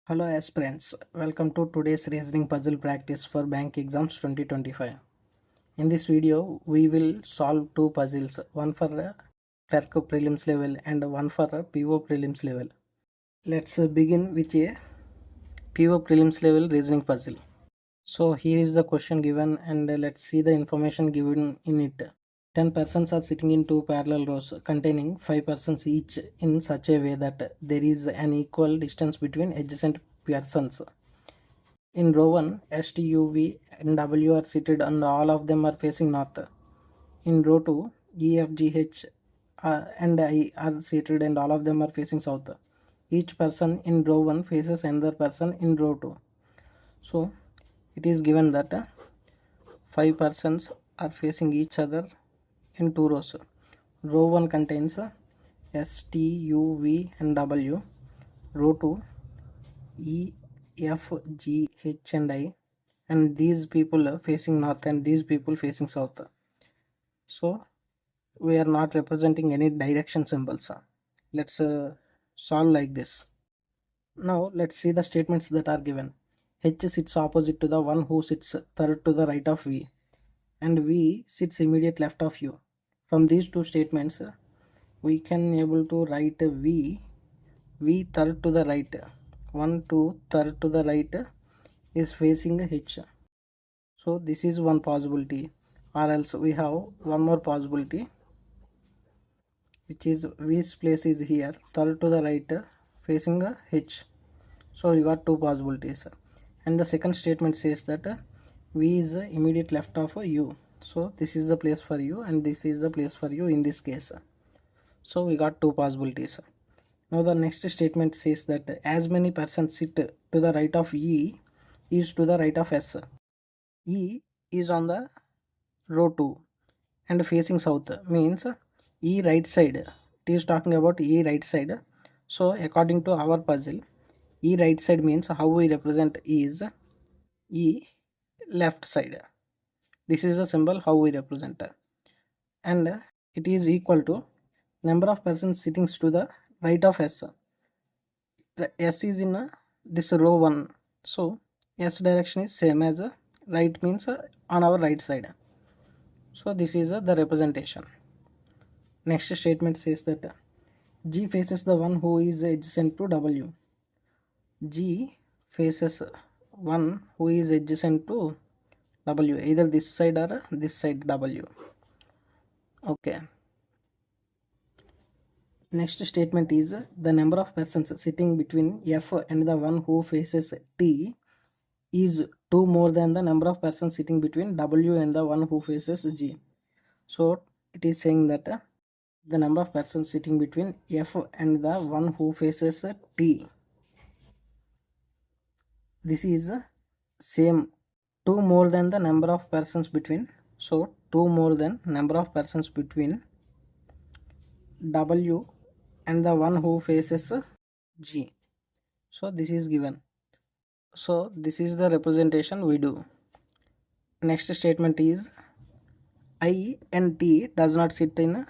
Hello aspirants, welcome to today's reasoning puzzle practice for bank exams 2025. In this video, we will solve two puzzles, one for clerk prelims level and one for PO prelims level. Let's begin with a PO prelims level reasoning puzzle. So here is the question given and let's see the information given in it. 10 persons are sitting in two parallel rows containing 5 persons each in such a way that there is an equal distance between adjacent persons. In row 1, S, T, U, V and W are seated and all of them are facing north. In row 2, E, F, G, H and I are seated and all of them are facing south. Each person in row 1 faces another person in row 2. So it is given that 5 persons are facing each other in two rows. Row 1 contains S, T, U, V and W. Row 2 E, F, G, H and I, and these people are facing north and these people facing south. So we are not representing any direction symbols. Let's solve like this. Now let's see the statements that are given. H sits opposite to the one who sits third to the right of V, and V sits immediate left of U. From these two statements, we can able to write V third to the right, 1 2 third to the right is facing H. So this is one possibility, or else we have one more possibility, which is V's place is here, third to the right facing H. So you got two possibilities. And the second statement says that V is immediate left of U. So this is the place for U and this is the place for U in this case. So we got two possibilities. Now the next statement says that as many persons sit to the right of E is to the right of S. E is on the row 2 and facing south, means E right side. It is talking about E right side. So according to our puzzle, E right side means how we represent is E left side. This is the symbol how we represent, and it is equal to number of persons sitting to the right of S. The S is in this row 1, so S direction is same as right, means on our right side. So this is the representation. Next statement says that G faces the one who is adjacent to W. G faces one who is adjacent to W, either this side or this side W. Okay. Next statement is the number of persons sitting between F and the one who faces T is 2 more than the number of persons sitting between W and the one who faces G. So it is saying that the number of persons sitting between F and the one who faces T, this is same 2 more than the number of persons between, so 2 more than number of persons between W and the one who faces G. So this is given. So this is the representation we do. Next statement is I and T does not sit in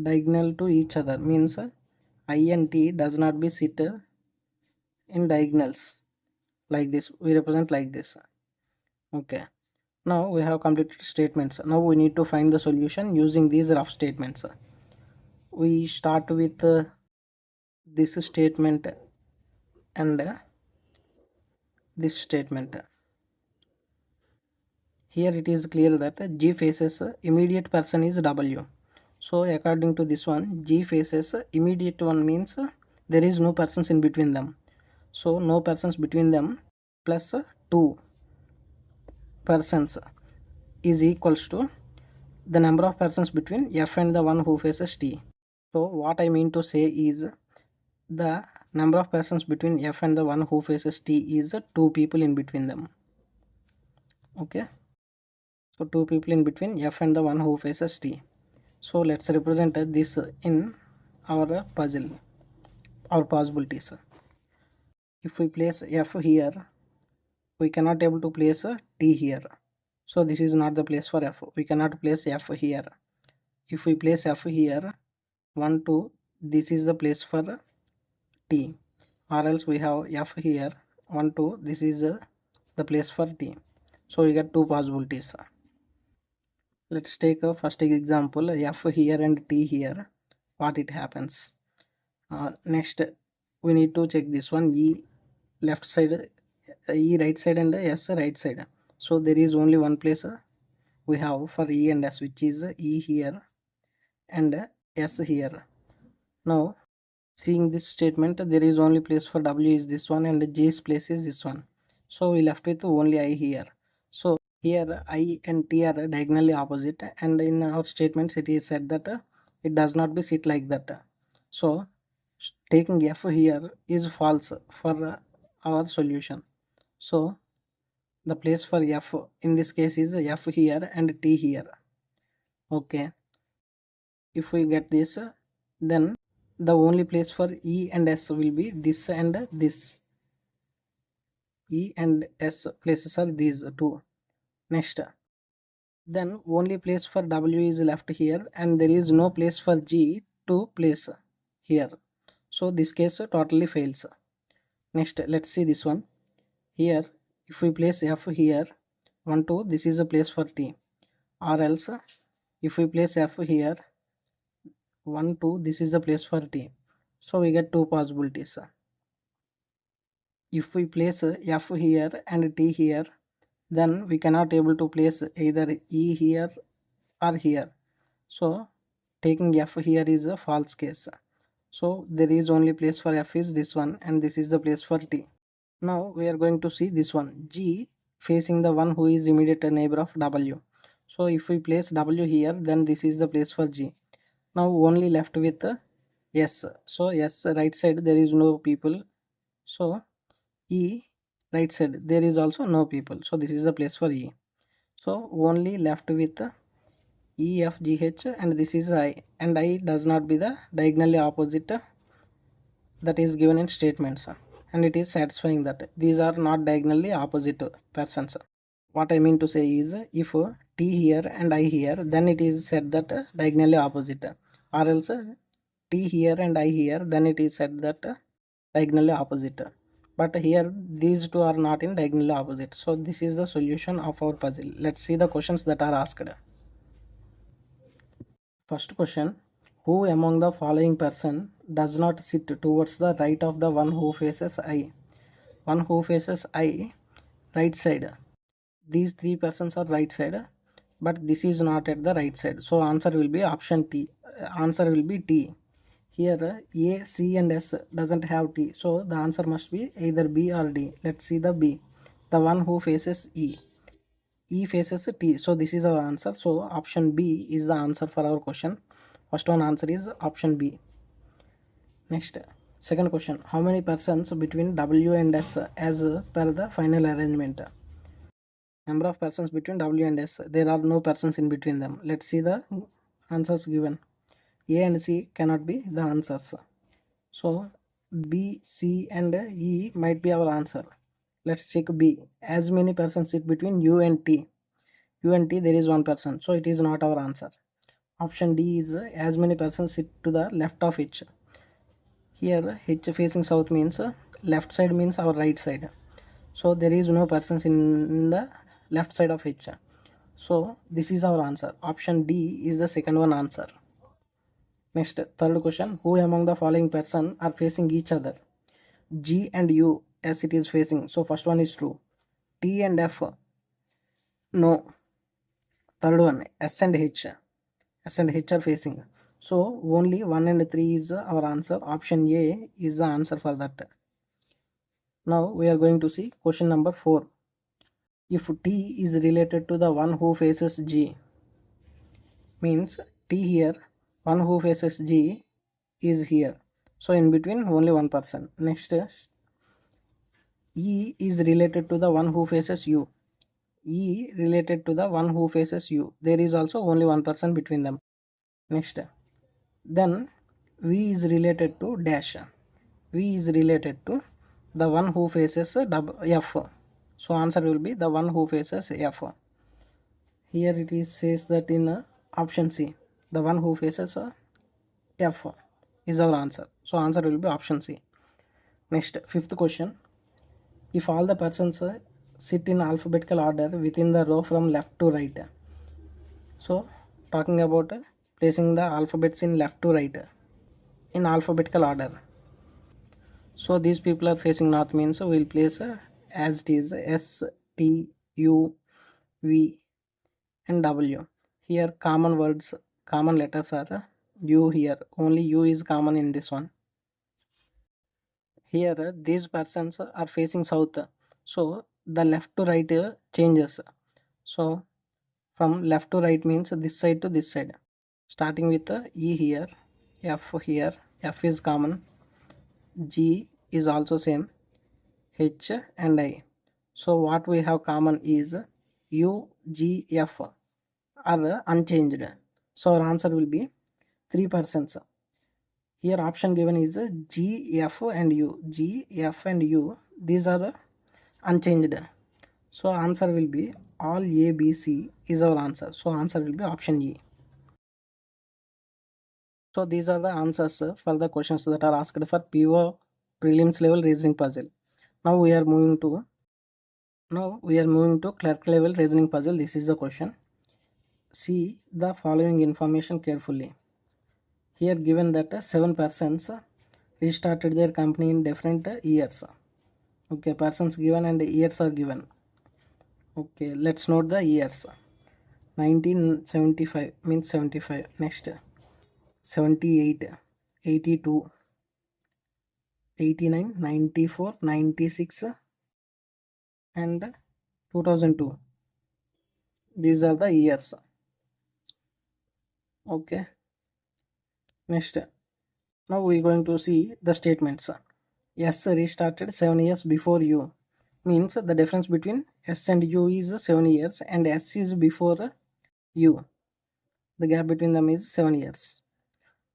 diagonal to each other, means I and T does not be sit in diagonals like this. We represent like this. Okay. Now we have completed statements. Now we need to find the solution using these rough statements. We start with this statement and this statement. Here it is clear that G faces immediate person is W. So according to this one, G faces immediate one means there is no persons in between them. So no persons between them plus 2 persons is equals to the number of persons between F and the one who faces T. So what I mean to say is the number of persons between F and the one who faces T is 2 people in between them. Okay. So 2 people in between F and the one who faces T. So let's represent this in our puzzle, our possibilities. If we place F here, we cannot able to place T here. So this is not the place for F. We cannot place F here. If we place F here, 1 2, this is the place for T, or else we have F here, 1 2, this is the place for t. So we get two possibilities. Let's take a first example, f here and t here, what it happens. Next we need to check this one, e left side, e right side, and s right side. So there is only one place we have for e and s, which is e here and s here. Now seeing this statement, there is only place for w is this one and j's place is this one. So we left with only I here. So here I and t are diagonally opposite, and in our statements it is said that it does not be sit like that. So taking f here is false for our solution. So the place for f in this case is f here and t here. Okay, if we get this, then the only place for e and s will be this and this. E and s places are these two. Next, then only place for w is left here, and there is no place for g to place here. So this case totally fails. Next, let's see this one. Here if we place f here, 1 2, this is a place for t, or else if we place f here, 1 2, this is a place for t. So we get two possibilities. If we place f here and t here, then we cannot able to place either e here or here. So taking f here is a false case. So there is only place for f is this one, and this is the place for t. Now we are going to see this one, g facing the one who is immediate neighbor of w. So if we place w here, then this is the place for g. Now only left with s. So s right side there is no people. So e right side there is also no people. So this is the place for e. So only left with e f g h, and this is I, and I does not be the diagonally opposite that is given in statements, and it is satisfying that these are not diagonally opposite persons. What I mean to say is, if t here and I here, then it is said that diagonally opposite, or else t here and I here, then it is said that diagonally opposite. But here these two are not in diagonally opposite. So this is the solution of our puzzle. Let's see the questions that are asked. First question, who among the following person does not sit towards the right of the one who faces I? One who faces I, right side. These three persons are right side, but this is not at the right side. So answer will be option T. Answer will be T. Here A, C and S doesn't have T. So the answer must be either B or D. Let's see the B. The one who faces E. E faces T. So this is our answer. So option B is the answer for our question. First one answer is option B. Next, second question. How many persons between W and S as per the final arrangement? Number of persons between W and S. There are no persons in between them. Let's see the answers given. A and C cannot be the answers. So B, C and E might be our answer. Let's check B. As many persons sit between U and T. U and T there is one person. So it is not our answer. Option D is as many persons sit to the left of H. Here H facing south means left side means our right side. So there is no persons in the left side of H. So this is our answer. Option D is the second one answer. Next, third question. Who among the following person are facing each other? G and U as it is facing. So first one is true. T and F, no. Third one, S and H. S and H are facing. So only 1 and 3 is our answer. Option A is the answer for that. Now we are going to see question number 4. If T is related to the one who faces G, means T here, one who faces G is here. So in between only one person. Next, E is related to the one who faces U. E related to the one who faces U. There is also only one person between them. Next, then V is related to dash. V is related to the one who faces F. So answer will be the one who faces F. Here it is says that in option C, the one who faces F is our answer. So answer will be option C. Next, fifth question. if all the persons sit in alphabetical order within the row from left to right. So talking about placing the alphabets in left to right in alphabetical order. So these people are facing north means we'll place as it is S, T, U, V and W. Here common words, common letters are U here. Only U is common in this one. Here these persons are facing south. So the left to right changes. So from left to right means this side to this side. Starting with E here, F here, F is common, G is also same, H and I. So what we have common is U, G, F are unchanged. So our answer will be 3%. Here option given is G, F and U. G, F and U, these are unchanged. So answer will be all A, B, C is our answer. So answer will be option E. So these are the answers for the questions that are asked for PO prelims level reasoning puzzle. Now we are moving to clerk level reasoning puzzle. This is the question. See the following information carefully. Here given that 7 persons restarted their company in different years. Okay, persons given and years are given. Okay, let's note the years. 1975 means 75. Next 78, 82, 89, 94, 96 and 2002. These are the years. Okay, next now we are going to see the statements. S restarted 7 years before U means the difference between S and U is 7 years and S is before U. The gap between them is 7 years.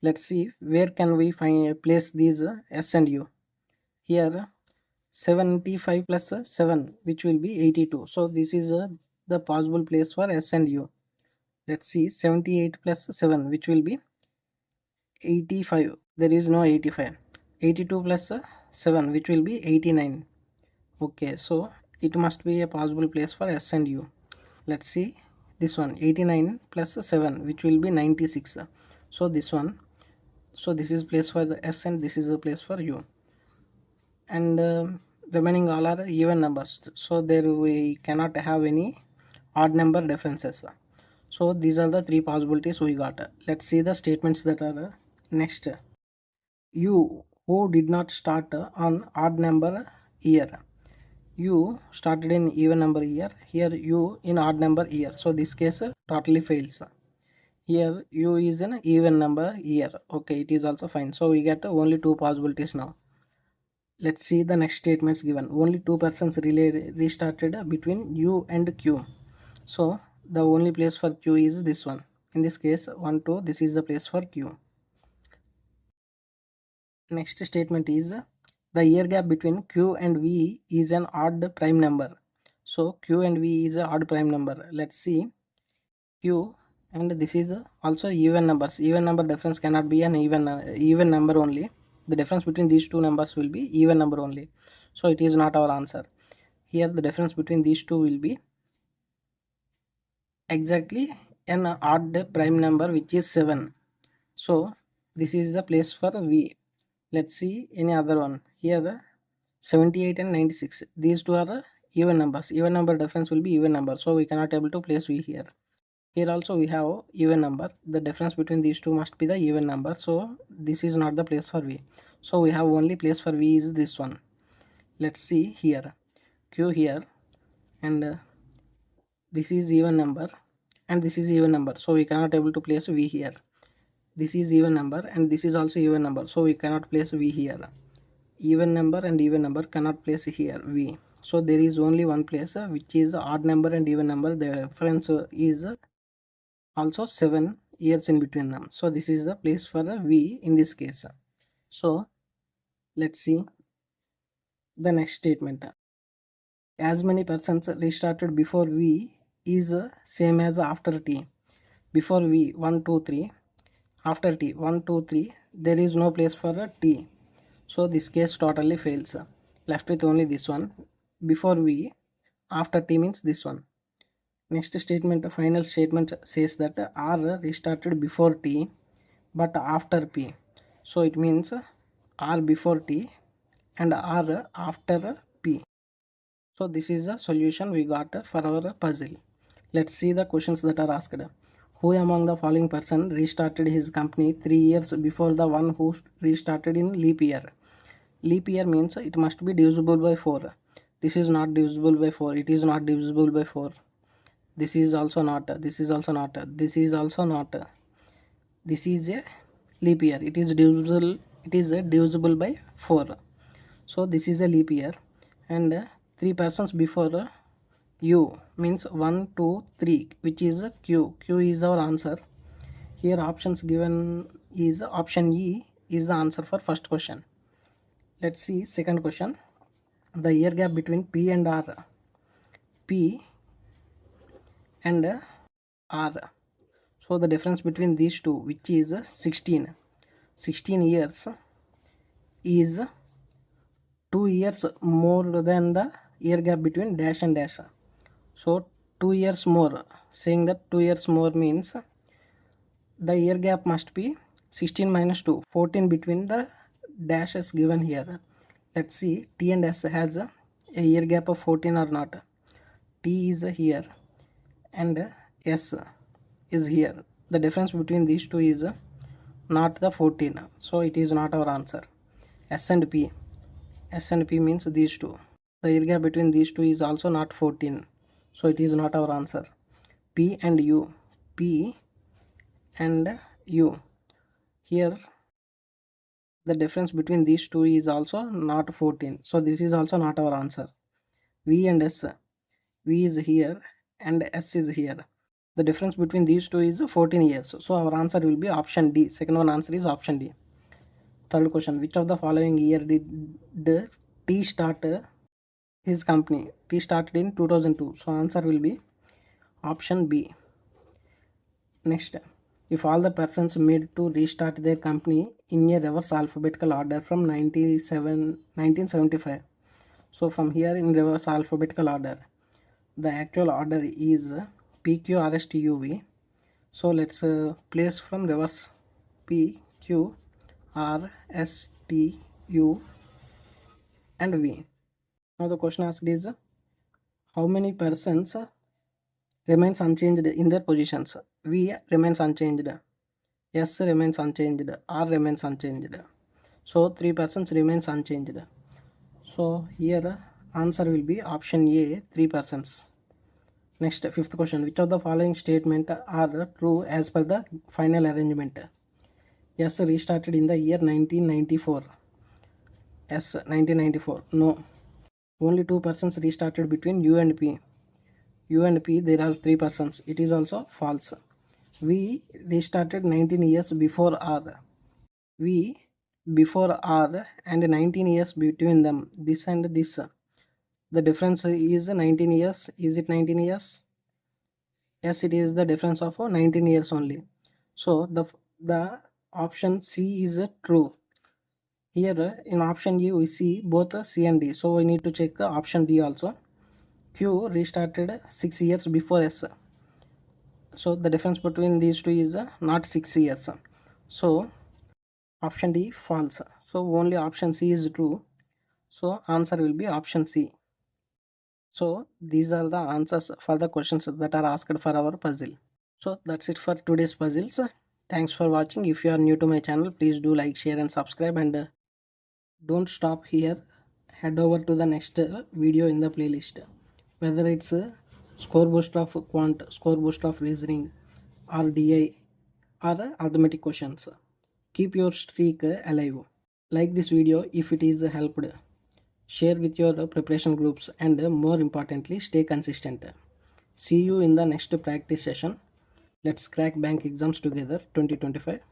Let's see where can we find place these S and U. Here 75 plus 7 which will be 82. So this is the possible place for S and U. Let's see 78 plus 7 which will be 85. There is no 85. 82 plus 7 which will be 89. Okay, so it must be a possible place for S and U. Let's see this one 89 plus 7 which will be 96. So this one, so this is place for the S and this is a place for U. And remaining all are even numbers, so there we cannot have any odd number differences. So these are the three possibilities we got. Let's see the statements that are next. You who did not start on odd number year, you started in even number year, here you in odd number year, so this case totally fails. Here u is an even number year. Okay, it is also fine, so we get only two possibilities now. Let's see the next statements given. Only two persons restarted between U and Q. So the only place for Q is this one. In this case 1, 2, this is the place for Q. Next statement is the year gap between Q and V is an odd prime number. So Q and V is an odd prime number. Let's see Q and this is also even numbers. Even number difference cannot be an even number only. The difference between these two numbers will be even number only, so it is not our answer. Here the difference between these two will be exactly an odd prime number which is 7. So this is the place for V. Let's see any other one. Here 78 and 96, these two are even numbers. Even number difference will be even number, so we cannot able to place V here. Here also we have even number. The difference between these two must be the even number, so this is not the place for V. So we have only place for V is this one. Let's see here Q here and this is even number and this is even number, so we cannot able to place V here. This is even number and this is also even number, so we cannot place V here. Even number and even number cannot place here V. So there is only one place which is odd number and even number. The difference is also 7 years in between them, so this is the place for the V in this case. So let's see the next statement. As many persons restarted before V is same as after T. Before V 1, 2, 3, after T 1, 2, 3, there is no place for a T, so this case totally fails. Left with only this one. before V, after T means this one. Next statement, final statement says that R restarted before T but after P. So it means R before T and R after P. So this is the solution we got for our puzzle. Let's see the questions that are asked. Who among the following person restarted his company 3 years before the one who restarted in leap year? Leap year means it must be divisible by 4. This is not divisible by 4. It is not divisible by 4. This is also not. This is also not. This is also not. This is a leap year. It is divisible. It is divisible by 4. So this is a leap year, and 3 persons before U means 1, 2, 3, which is Q. Q is our answer. Here options given is option E is the answer for first question. Let's see second question. The year gap between P and R. P and R. So the difference between these two, which is 16 years, is 2 years more than the year gap between dash and dash. So 2 years more, saying that 2 years more means the year gap must be 16 minus 2, 14 between the dashes given here. Let's see T and S has a year gap of 14 or not. T is here and S is here. The difference between these two is not the 14, so it is not our answer. S and P. S and P means these two. The year gap between these two is also not 14, so it is not our answer. P and U. P and U. Here the difference between these two is also not 14, so this is also not our answer. V and S. V is here and S is here. The difference between these two is 14 years, so our answer will be option D. Second one answer is option D. Third question, which of the following year did T start his company? T started in 2002, so answer will be option B. Next, if all the persons made to restart their company in a reverse alphabetical order from 1975, so from here in reverse alphabetical order, the actual order is PQRSTUV. So let's place from reverse PQRSTU and V. Now the question asked is how many persons remains unchanged in their positions? V remains unchanged, S remains unchanged, R remains unchanged. So 3 persons remains unchanged. So here answer will be option A, 3 persons. Next, fifth question, which of the following statement are true as per the final arrangement? S restarted in the year 1994. S 1994. No. Only 2 persons restarted between U and P. U and P there are 3 persons. It is also false. V restarted 19 years before R. V before R and 19 years between them. This and this. The difference is 19 years. Is it 19 years? Yes, it is the difference of 19 years only. So the option C is true. Here in option E we see both C and D. So we need to check option D also. Q restarted 6 years before S. So the difference between these two is not 6 years. So option D false. So only option C is true. So answer will be option C. So these are the answers for the questions that are asked for our puzzle. So that's it for today's puzzles. Thanks for watching. If you are new to my channel, please do like, share and subscribe, and don't stop here. Head over to the next video in the playlist. Whether it's score boost of quant, score boost of reasoning, or DI, or arithmetic questions. Keep your streak alive. Like this video if it is helped. Share with your preparation groups, and more importantly, stay consistent. See you in the next practice session. Let's crack bank exams together 2025.